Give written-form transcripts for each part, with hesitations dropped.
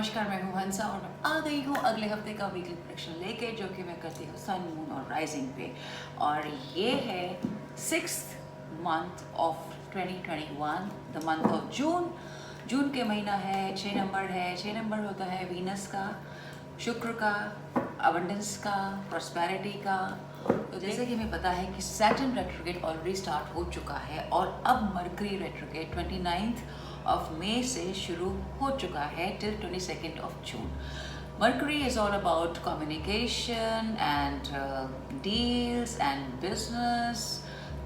नमस्कार, मैं हूँ हंसा और मैं आ गई हूँ अगले हफ्ते का वीकली प्रेडिक्शन लेके, जो कि मैं करती हूँ सन, मून और राइजिंग पे। और ये है 6th month of 2021, the month of June. जून के महीना है, 6 नंबर है। 6 नंबर होता है वीनस का, शुक्र का, अबंडेंस का, प्रॉस्पेरिटी का। तो जैसे कि हमें पता है कि सैटर्न रेट्रोग्रेड ऑलरेडी स्टार्ट हो चुका है और अब mercury retrograde 29th of May से शुरू हो चुका है till 22nd of June. Mercury is all about communication and deals and business.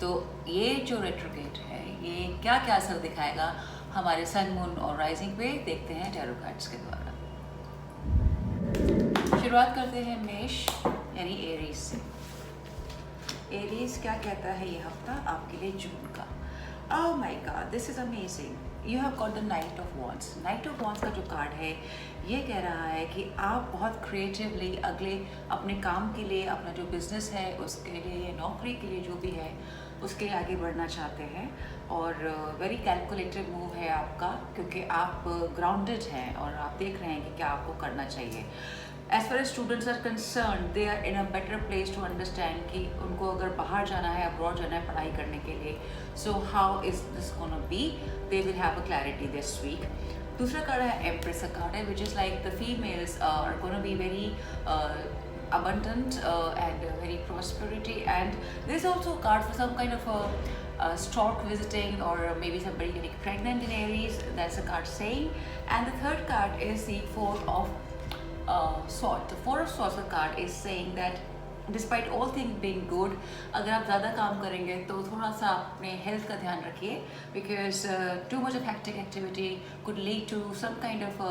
तो ये जो रेट्रोग्रेड है, ये क्या क्या असर दिखाएगा हमारे सन, मून और राइजिंग पे, देखते हैं टैरो कार्ड्स के द्वारा। शुरुआत करते हैं मेष यानी एरीज से। एरीज क्या कहता है ये हफ्ता आपके लिए जून का? Oh my God, this is amazing. You have got the Knight of Wands. Knight of Wands का जो कार्ड है, ये कह रहा है कि आप बहुत क्रिएटिवली अगले अपने काम के लिए, अपना जो बिजनेस है उसके लिए, नौकरी के लिए जो भी है उसके लिए आगे बढ़ना चाहते हैं। और वेरी कैलकुलेटेड मूव है आपका, क्योंकि आप ग्राउंडेड हैं और आप देख रहे हैं कि क्या आपको करना चाहिए। As far as students are concerned, they are in a better place to understand कि उनको अगर बाहर जाना है, अब्रॉड जाना है पढ़ाई करने के लिए, so how is this gonna be? They will have a clarity this week. दूसरा कार्ड है एम्प्रेस का कार्ड है, which is like the females are gonna be very abundant and very prosperity, and there's also a card for some kind of a stork visiting, or maybe somebody getting pregnant in Aries. That's a card saying. And the third card is the Four of Swords. The Four of Swords का card is saying that despite all things being good, अगर आप ज़्यादा काम करेंगे तो थोड़ा सा अपने हेल्थ का ध्यान रखिए, because too much of hectic activity could lead to some kind of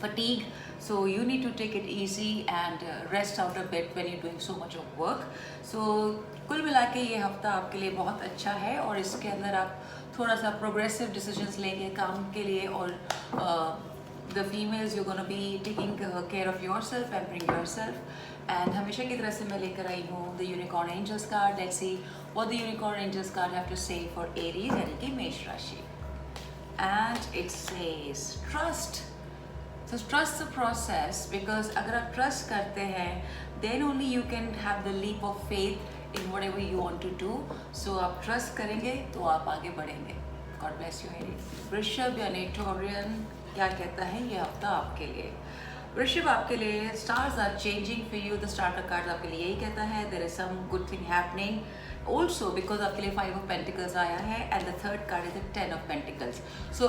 fatigue. So you need to take it easy and rest out a bit when you're doing so much of work. So कुल मिला के ये हफ्ता आपके लिए बहुत अच्छा है और इसके अंदर आप थोड़ा सा प्रोग्रेसिव डिसीजंस लेंगे काम के लिए। और the females, you're going to be taking care of yourself, pampering yourself. And हमेशा की तरह से मैं लेकर आई हूँ the Unicorn Angels card. Let's see what the Unicorn Angels card have to say for Aries यानी कि मेष राशि. And it says trust. So trust the process, because अगर आप trust करते हैं then only you can have the leap of faith in whatever you want to do. So आप trust करेंगे तो आप आगे बढ़ेंगे. God bless you, Aries. वृषभ यानी टोरियन क्या कहता है ये हफ्ता आपके लिए? वृषभ आपके लिए stars are changing for you. The star का कार्ड आपके लिए यही कहता है there is some good thing happening also, because आपके लिए 5 of Pentacles आया है and the third card is the 10 of Pentacles. So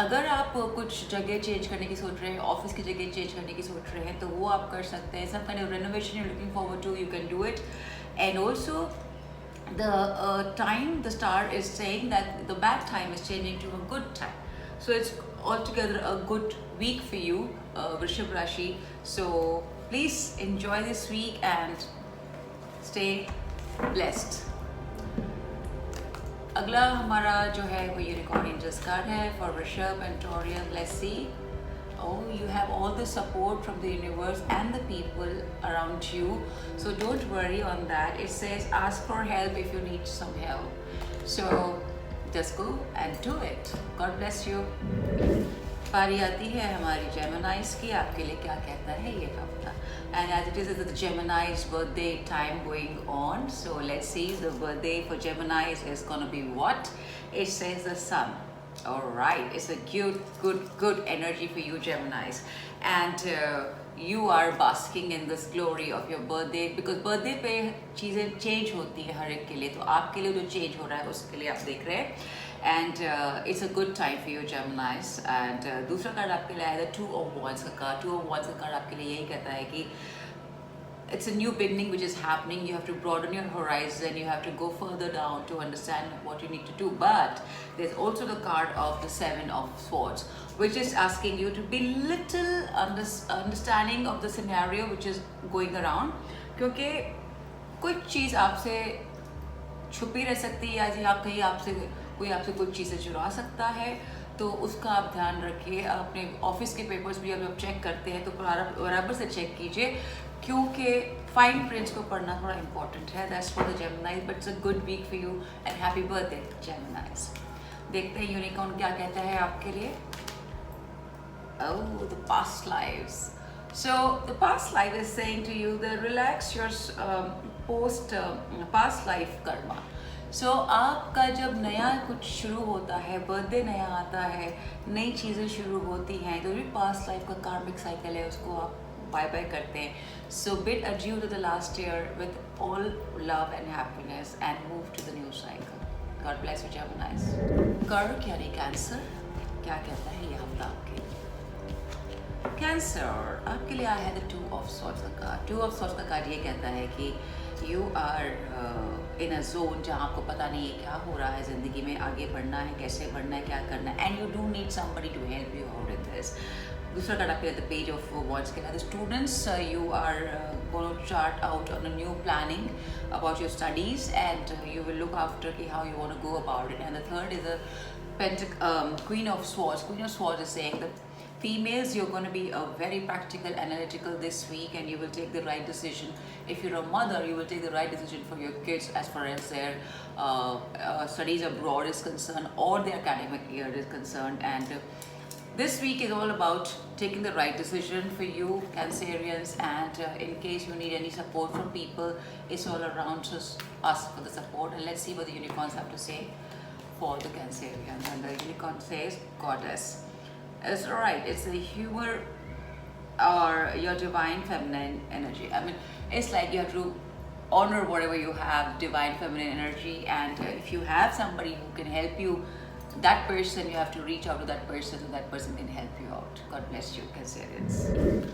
अगर आप कुछ जगह चेंज करने की सोच रहे हैं, ऑफिस की जगह चेंज करने की सोच रहे हैं, तो वो आप कर सकते हैं. Some kind of renovation you looking forward to, you can do it. And also the time, the star is saying that the bad time is changing to a good time. So it's altogether a good week for you, Vrishab Rashi. So please enjoy this week and stay blessed. अगला हमारा जो है वो unicorn angels card है for Vrishabh and Taurean. Let's see. Oh, you have all the support from the universe and the people around you, so don't worry on that. It says ask for help if you need some help, so just go and do it. God bless you. पारी आती है हमारी जेमिनाइज की, आपके लिए क्या कहता है ये हफ्ता. And as it is the Gemini's birthday time going on, so let's see the birthday for Gemini's is gonna be what? It says the sun. All right, it's a good energy for you, Geminis, and you are basking in this glory of your birthday, because birthday पे चीज़ें change होती है हर एक के लिए, तो आपके लिए जो change हो रहा है उसके लिए आप देख रहे हैं. And it's a good time for you, Geminis. And दूसरा कार्ड आपके लिए आया था 2 of Wands का कार्ड. 2 of Wands का कार्ड आपके लिए यही कहता है कि it's a new beginning which is happening. You have to broaden your horizon, you have to go further down to understand what you need to do. But there's also the card of the 7 of Swords, which is asking you to be little understanding of the scenario which is going around, क्योंकि कुछ चीज़ आपसे छुपी रह सकती है, या आप कहीं कोई आपसे कुछ चीज़ें चुरा सकता है, तो उसका आप ध्यान रखिए. अपने ऑफिस के पेपर्स भी जब आप चेक करते हैं तो बराबर से चेक कीजिए, क्योंकि फाइन प्रिंट्स को पढ़ना थोड़ा इंपॉर्टेंट है. That's for the Geminis, but it's a good week for you and happy birthday Geminis. देखते हैं यूनिकॉर्न क्या कहता है आपके लिए. Oh, the past lives. So the past life is saying to you that relax your post past life karma. So आपका जब नया कुछ शुरू होता है, बर्थडे नया आता है, नई चीज़ें शुरू होती हैं, तो भी पास्ट लाइफ का कार्मिक साइकिल है, उसको आप बाय बाय करते हैं. So bid adieu to the last year with all love and happiness and move to the new cycle. God bless you, Geminis. कर्क यानी कैंसर, क्या कहता है ये हफ्ता आपके? कैंसर आपके लिए आया है द 2 ऑफ सॉर्ड्स का कार्ड. 2 ऑफ सॉर्ड्स का कार्ड ये कहता है कि you are in a zone जहाँ आपको पता नहीं है क्या हो रहा है ज़िंदगी में, आगे बढ़ना है, कैसे बढ़ना है, क्या करना है, and you do need somebody to help you out in this. दूसरा कार्ड आपके द पेज ऑफ वॉन्ड्स के बाद students you are going to chart out on a new planning about your studies and you will look after कि how you want to go about it. And the third is the Queen of Swords. Queen of Swords is saying that females, you're going to be very practical, analytical this week, and you will take the right decision. If you're a mother, you will take the right decision for your kids as far as their studies abroad is concerned or their academic year is concerned. And this week is all about taking the right decision for you, Cancerians. And in case you need any support from people, it's all around us for the support. And let's see what the unicorns have to say for the Cancerians. And the unicorn says, Goddess. It's alright, it's the humor or your divine feminine energy. I mean, it's like you have to honor whatever you have, divine feminine energy, and if you have somebody who can help you, that person, you have to reach out to that person so that person can help you out. God bless you, Cancerians.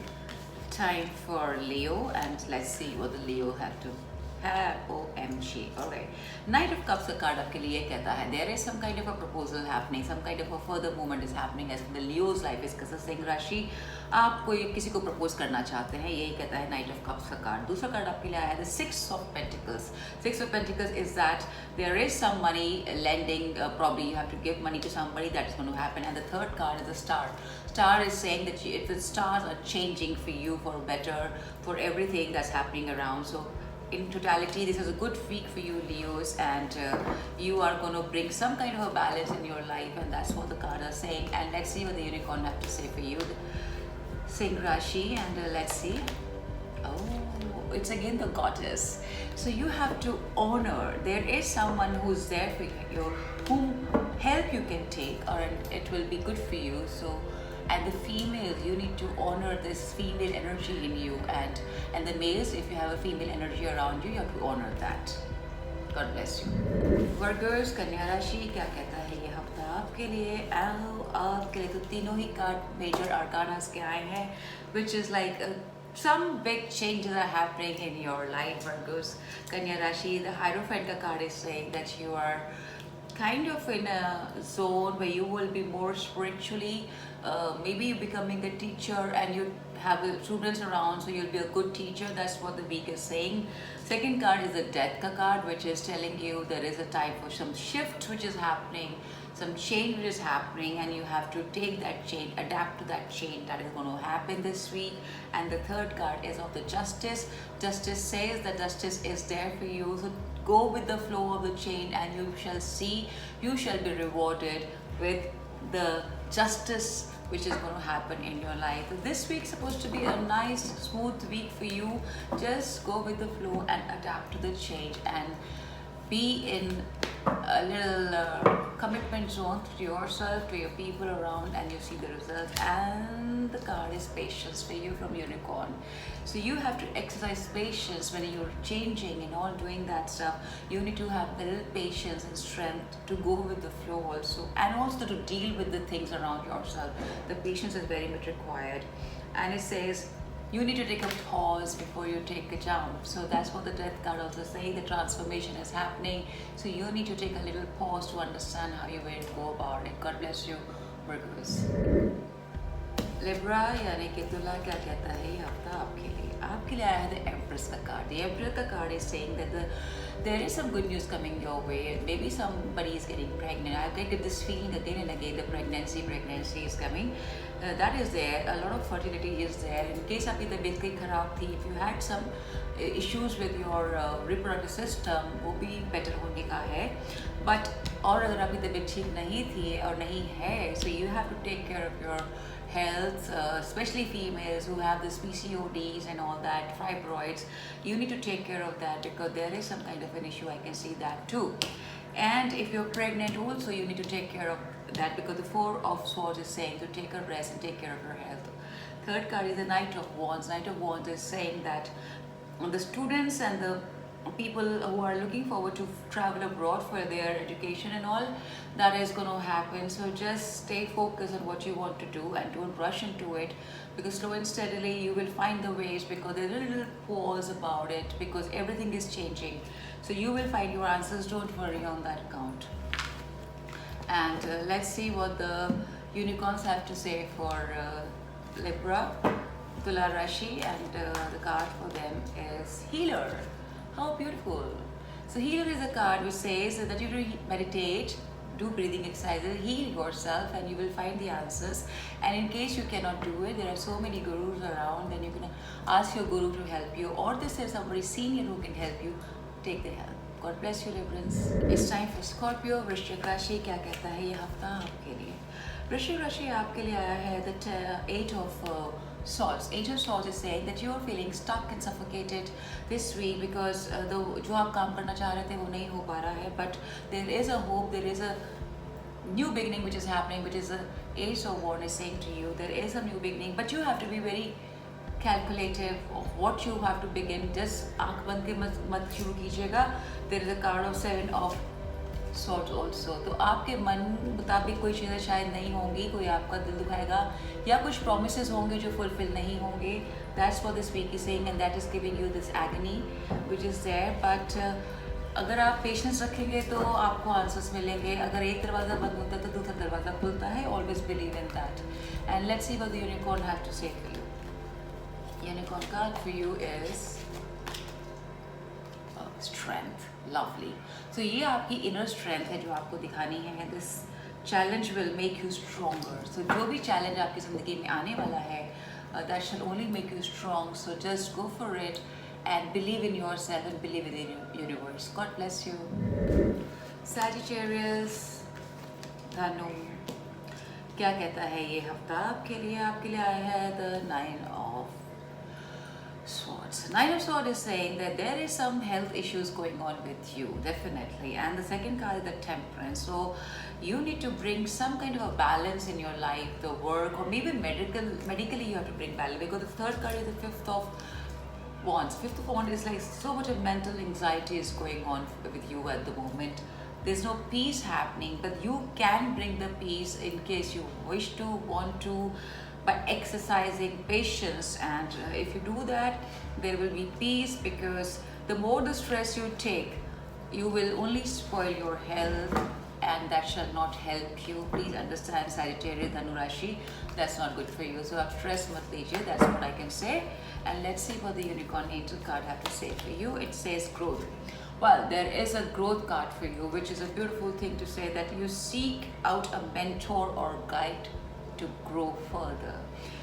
Time for Leo, and let's see what the Leo have to OMG. Alright. Knight of Cups का card आपके लिए कहता है there is some kind of a proposal happening, some kind of a further movement is happening as the Leo's life is concerned. Singh राशि आप कोई किसी को प्रपोज करना चाहते हैं, यही कहता है Knight of Cups का कार्ड. दूसरा कार्ड आपके लिए आया है the Six of Pentacles. Six of Pentacles is that there is some money lending, probably you have to give money to somebody, that is going to happen. And the third card is the Star. Star is saying that if the stars are changing for you for better, for everything that's happening around. So in totality, this is a good week for you, Leos, and you are going to bring some kind of a balance in your life, and that's what the cards are saying. And let's see what the unicorn have to say for you, Singh Rashi, and let's see. Oh, it's again the Goddess. So you have to honor. There is someone who's there for you, whom help you can take, or it will be good for you. So. And the females, you need to honor this female energy in you, and the males, if you have a female energy around you, you have to honor that. God bless you. Virgos, Kanya Rashi, क्या कहता है ये हफ्ता आपके लिए? आपके लिए तो तीनों ही कार्ड मेजर arcanas के आए हैं, which is like some big changes are happening in your life, Virgos. Kanya Rashi, the Hierophant का card is saying that you are kind of in a zone where you will be more spiritually, maybe you're becoming a teacher and you have students around, so you'll be a good teacher. That's what the week is saying. Second card is the Death ka card, which is telling you there is a time for some shift which is happening, some change which is happening, and you have to take that change, adapt to that change that is going to happen this week. And the third card is of the Justice. Justice says that justice is there for you, so go with the flow of the change, and you shall see, you shall be rewarded with the justice which is going to happen in your life. This week is supposed to be a nice, smooth week for you. Just go with the flow and adapt to the change, and be in a little commitment zone to yourself, to your people around, and you see the results. And the card is patience for you from Unicorn. So you have to exercise patience when you're changing and all doing that stuff. You need to have a little patience and strength to go with the flow also, and also to deal with the things around yourself. The patience is very much required. And it says you need to take a pause before you take a jump. So that's what the Death card also saying. The transformation is happening. So you need to take a little pause to understand how you're going to go about it. God bless you, Virgos. Libra यानी कि तुला क्या कहता है ये हफ्ता आपके लिए? आपके लिए आया है the Empress का card. The Emperor का card is saying that there is some good news coming your way. Maybe somebody is getting pregnant. I get this feeling again and again. The pregnancy is coming. That is there. A lot of fertility is there. In case आपकी तबीयत कहीं खराब थी, if you had some issues with your reproductive system, वो भी better होने का है. But और अगर आपकी तबीयत ठीक नहीं थी और नहीं है, so you have to take care of your health, especially females who have this PCODs and all that, fibroids. You need to take care of that because there is some kind of an issue. I can see that too. And if you're pregnant also, you need to take care of that because the Four of Swords is saying to take a rest and take care of your health. Third card is the Knight of Wands. Knight of Wands is saying that the students and the people who are looking forward to travel abroad for their education and all, that is going to happen. So just stay focused on what you want to do and don't rush into it, because slow and steadily you will find the ways, because there's a little pause about it because everything is changing. So you will find your answers, don't worry on that account. And let's see what the unicorns have to say for Libra, Tula Rashi, and the card for them is Healer. How beautiful. So Healer is a card which says that you meditate, do breathing exercises, heal yourself, and you will find the answers. And in case you cannot do it, there are so many gurus around, then you can ask your guru to help you, or this is somebody senior who can help you. Take the help. God bless you, Librans. It's time for Scorpio. वृश्चिक राशि क्या कहता है ये हफ्ता आपके लिए? वृश्चिक राशि आपके लिए आया है the Eight of Swords. Eight of Swords is saying that you are feeling stuck and suffocated this week because जो आप काम करना चाह रहे थे वो नहीं हो पा रहा है. But there is a hope, there is a new beginning which is happening, which is the Ace of Wands is saying to you there is a new beginning, but you have to be very calculative of what you have to begin. Just आँख बंद के मत शुरू कीजिएगा. There is a card of Seven of Swords also. तो आपके मन मुताबिक कोई चीज़ें शायद नहीं होंगी, कोई आपका दिल दुखाएगा या कुछ promises होंगे जो fulfill नहीं होंगे. That's what this week is saying, and that is giving you this agony which is there. But अगर आप पेशेंस रखेंगे तो आपको आंसर्स मिलेंगे. अगर एक दरवाज़ा बंद होता है तो दूसरा दरवाज़ा खुलता है. Always believe in that. And let's see what the unicorn have to say for you. Unicorn card for you is strength. Lovely. So ये आपकी inner strength है जो आपको दिखानी है. This challenge will make you stronger. So जो भी challenge आपकी ज़िंदगी में आने वाला है, that shall only make you strong. So just go for it and believe in yourself and believe in the universe. God bless you. Sagittarius, Dhanu, क्या कहता है ये हफ्ता आपके लिए? आपके लिए आया है the Nine of Swords. Nine of Swords is saying that there is some health issues going on with you, definitely. And the second card is the Temperance. So you need to bring some kind of a balance in your life, the work, or maybe medically you have to bring balance, because the third card is the Fifth of Wands. Fifth of Wands is like so much of mental anxiety is going on with you at the moment. There's no peace happening, but you can bring the peace in case you wish to, want to, by exercising patience. And if you do that, there will be peace, because the more the stress you take, you will only spoil your health, and that shall not help you. Please understand, Sagittarius, Dhanu Rashi, that's not good for you. So आप stress मत लीजिए, that's what I can say. And let's see what the Unicorn Angel card have to say for you. It says growth. Well, there is a growth card for you, which is a beautiful thing to say, that you seek out a mentor or guide to grow further.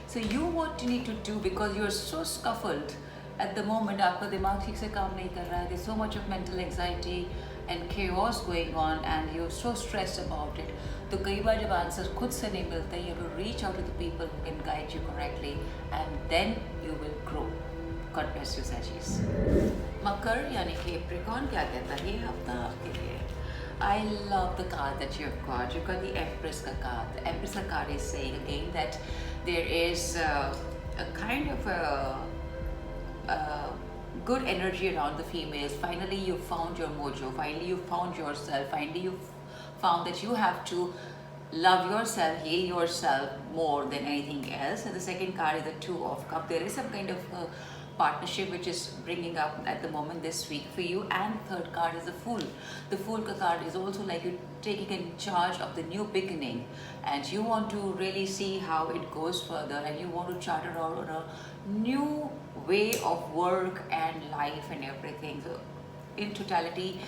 So you what you need to do, because you are so scuffled at the moment, आपका दिमाग ठीक से काम नहीं कर रहा है. There's so much of mental anxiety and chaos going on, and you're so stressed about it. तो कई बार जब आंसर खुद से नहीं मिलते, you have to reach out to the people who can guide you correctly, and then you will grow. God bless you, Sagittarius. मकर यानी कि Capricorn क्या कहता है ये हफ्ता आपके लिए? I love the card that you've got. You've got the Empress card. The Empress card is saying again that there is a kind of a good energy around the females. Finally, you found your mojo. Finally, you found yourself. Finally, you found that you have to love yourself, heal yourself more than anything else. And the second card is the Two of Cups. There is some kind of partnership which is bringing up at the moment this week for you. And third card is the Fool. The Fool card is also like you taking in charge of the new beginning, and you want to really see how it goes further, and you want to charter out on a new way of work and life and everything. So in totality,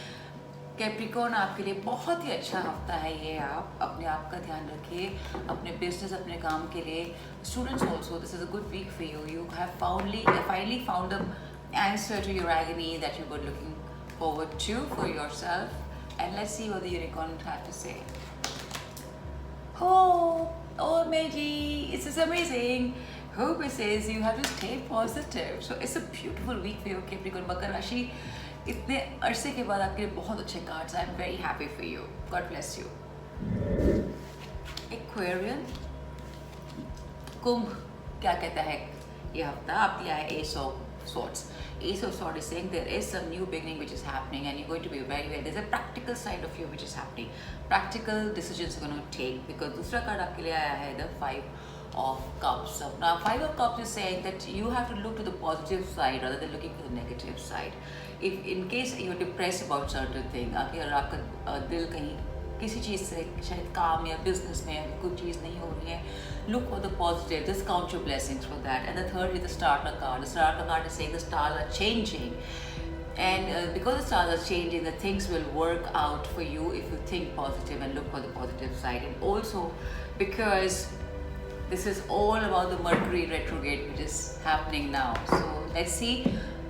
Capricorn आपके लिए बहुत ही अच्छा हफ्ता है ये. आप अपने आप का ध्यान रखिए, अपने बिजनेस, अपने काम के लिए. Students also, this is a good week for you. You have finally found the answer to your agony that you were looking forward to for yourself. And let's see what the unicorn had to say. Hope. Oh, Meiji, this is amazing. Hope says you have to stay positive. So it's a beautiful week for you, Capricorn. मकर राशि इतने अरसे के बाद आपके लिए बहुत अच्छे cards. I am very happy for you. God bless you. Aquarian, कुंभ क्या कहता है ये हफ्ता आपके लिए? है Ace of Swords. Ace of Swords is saying there is some new beginning which is happening and you're going to be very well. There's a practical side of you which is happening. Practical decisions you're going to take because दूसरा card आपके लिए आया है the Five of Cups. So now Five of Cups is saying that you have to look to the positive side rather than looking for the negative side. If in case you're depressed about certain thing, अगर आपका दिल कहीं किसी चीज़ से शायद काम या business में कुछ चीज़ नहीं हो रही है, look for the positive, just count your blessings for that. And the third is the starter card. The starter card is saying the stars are changing, and because the stars are changing, the things will work out for you if you think positive and look for the positive side. And also because this is all about the Mercury retrograde which is happening now. So let's see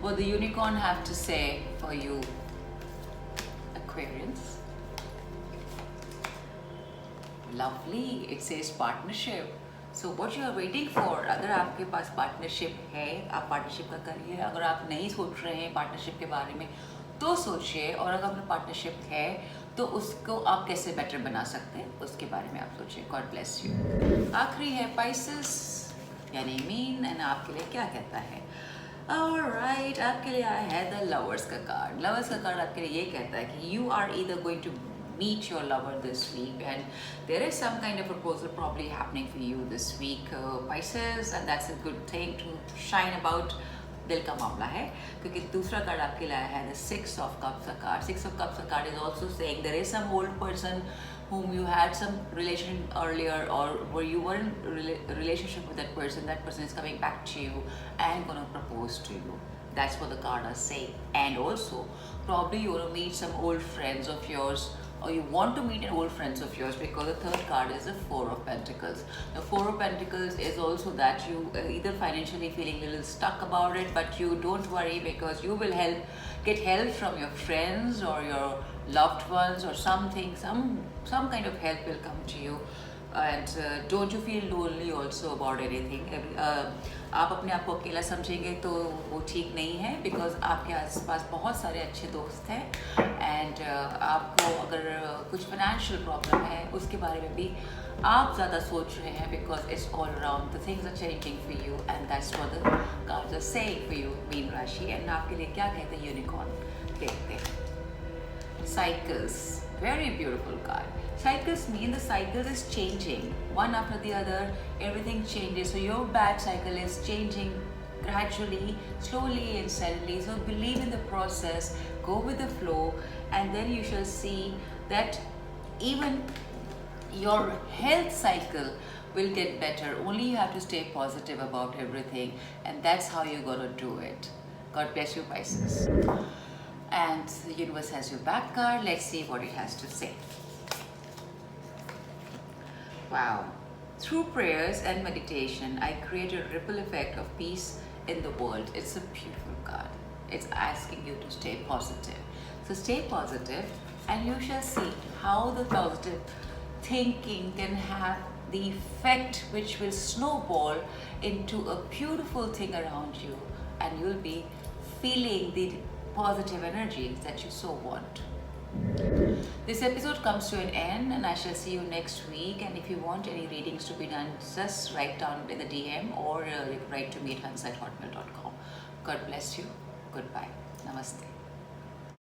what the unicorn have to say for you, Aquarians. Lovely. It says partnership. So what you are waiting for? अगर आपके पास partnership है, आप partnership का करिए. अगर आप नहीं सोच रहे हैं पार्टनरशिप के बारे में तो सोचिए, और अगर आपका पार्टनरशिप है तो उसको आप कैसे बेटर बना सकते हैं उसके बारे में आप सोचिए. God bless you. आखिरी है पाइसेस यानी मीन, एंड आपके लिए क्या कहता है? ऑलराइट, आपके लिए आया है द लवर्स का कार्ड. लवर्स का कार्ड आपके लिए ये कहता है कि you are either going to meet your lover this week, and there is some kind of proposal probably happening for you this week, Pisces, and that's a good thing to shine about. दिल का मामला है क्योंकि दूसरा card आपके लिए आया है the Six of Cups का कार्ड. Six of Cups का card is also saying there is some old person whom you had some relation earlier, or where you were in relationship with that person. That person is coming back to you and gonna propose to you. That's what the card is saying. And also probably you want to meet some old friends of yours, or you want to meet an old friends of yours, because the third card is the Four of Pentacles. The Four of Pentacles is also that you either financially feeling a little stuck about it, but you don't worry because you will get help from your friends or your loved ones, or something, some kind of help will come to you. And don't you feel lonely also about anything. आप अपने आप को अकेला समझेंगे तो वो ठीक नहीं है, बिकॉज आपके आसपास बहुत सारे अच्छे दोस्त हैं. एंड आपको अगर कुछ फाइनेंशियल प्रॉब्लम है उसके बारे में भी आप ज़्यादा सोच रहे हैं, because it's all around the things are changing for you, and that's what the cards are saying for you, Meen राशि. एंड आपके लिए क्या कहते हैं यूनिकॉर्न? देखते हैं. Cycles, very beautiful card. Cycles mean the cycles is changing one after the other. Everything changes, so your bad cycle is changing gradually, slowly and steadily. So believe in the process, go with the flow, and then you shall see that even your health cycle will get better. Only you have to stay positive about everything, and that's how you're gonna do it. God bless you, Pisces. And the universe has your back card. Let's see what it has to say. Wow. Through prayers and meditation, I create a ripple effect of peace in the world. It's a beautiful card. It's asking you to stay positive. So stay positive, and you shall see how the positive thinking can have the effect which will snowball into a beautiful thing around you, and you'll be feeling the positive energies that you so want. This episode comes to an end, and I shall see you next week. And if you want any readings to be done, just write down in the DM, or you can write to me at hansa@hotmail.com. God bless you. Goodbye. Namaste.